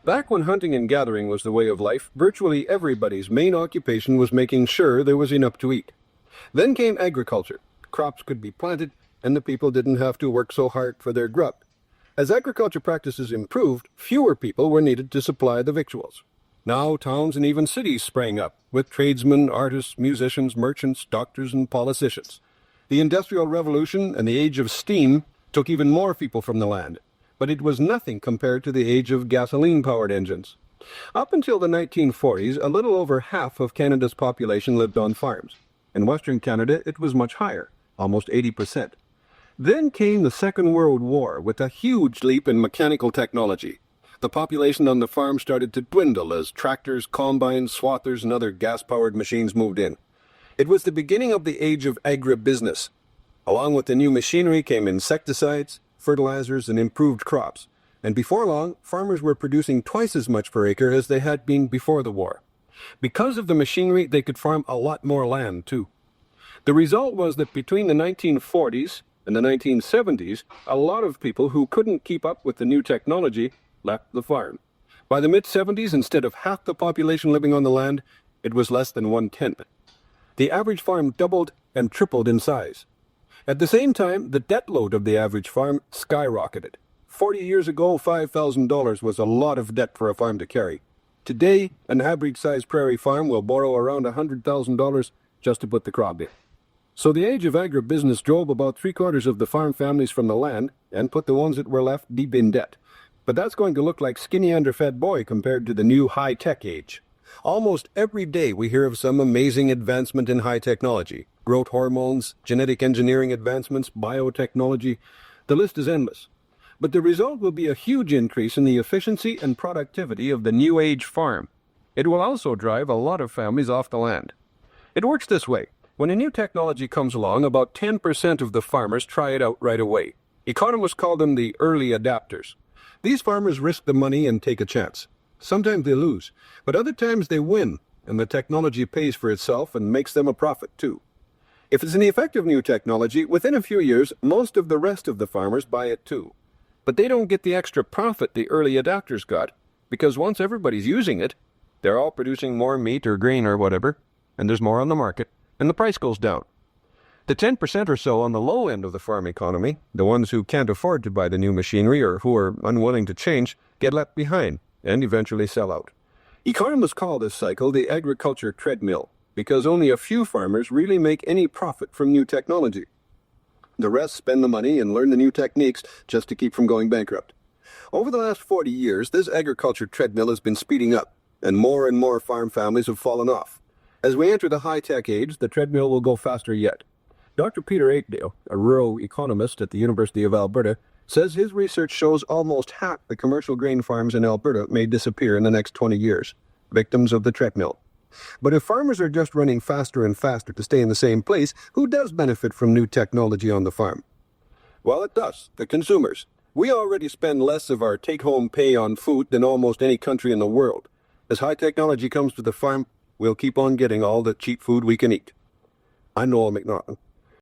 Back when hunting and gathering was the way of life, virtually everybody's main occupation was making sure there was enough to eat. Then came agriculture. Crops could be planted, and the people didn't have to work so hard for their grub. As agriculture practices improved, fewer people were needed to supply the victuals. Now towns and even cities sprang up, with tradesmen, artists, musicians, merchants, doctors, and politicians. The Industrial Revolution and the age of steam took even more people from the land, but it was nothing compared to the age of gasoline-powered engines. Up until the 1940s, a little over half of Canada's population lived on farms. In Western Canada, it was much higher, almost 80%. Then came the Second World War with a huge leap in mechanical technology. The population on the farm started to dwindle as tractors, combines, swathers, and other gas-powered machines moved in. It was the beginning of the age of agribusiness. Along with the new machinery came insecticides, fertilizers, and improved crops. And before long, farmers were producing twice as much per acre as they had been before the war. Because of the machinery, they could farm a lot more land, too. The result was that between the 1940s and the 1970s, a lot of people who couldn't keep up with the new technology left the farm. By the mid-70s, instead of half the population living on the land, it was less than 1/10. The average farm doubled and tripled in size. At the same time, the debt load of the average farm skyrocketed. 40 years ago, $5,000 was a lot of debt for a farm to carry. Today, an average-sized prairie farm will borrow around $100,000 just to put the crop in. So the age of agribusiness drove about three-quarters of the farm families from the land and put the ones that were left deep in debt. But that's going to look like skinny underfed boy compared to the new high-tech age. Almost every day we hear of some amazing advancement in high technology. Growth hormones, genetic engineering advancements, biotechnology. The list is endless. But the result will be a huge increase in the efficiency and productivity of the new age farm. It will also drive a lot of families off the land. It works this way. When a new technology comes along, about 10% of the farmers try it out right away. Economists call them the early adapters. These farmers risk the money and take a chance. Sometimes they lose, but other times they win, and the technology pays for itself and makes them a profit too. If it's an effective new technology, within a few years, most of the rest of the farmers buy it too. But they don't get the extra profit the early adapters got, because once everybody's using it, they're all producing more meat or grain or whatever, and there's more on the market, and the price goes down. The 10% or so on the low end of the farm economy, the ones who can't afford to buy the new machinery or who are unwilling to change, get left behind and eventually sell out. Economists call this cycle the Agriculture Treadmill, because only a few farmers really make any profit from new technology. The rest spend the money and learn the new techniques just to keep from going bankrupt. Over the last 40 years, this agriculture treadmill has been speeding up, and more farm families have fallen off. As we enter the high-tech age, the treadmill will go faster yet. Dr. Peter Aikdale, a rural economist at the University of Alberta, says his research shows almost half the commercial grain farms in Alberta may disappear in the next 20 years, victims of the treadmill. But if farmers are just running faster and faster to stay in the same place, who does benefit from new technology on the farm? Well, it does, the consumers. We already spend less of our take-home pay on food than almost any country in the world. As high technology comes to the farm, we'll keep on getting all the cheap food we can eat. I'm Noel McNaughton.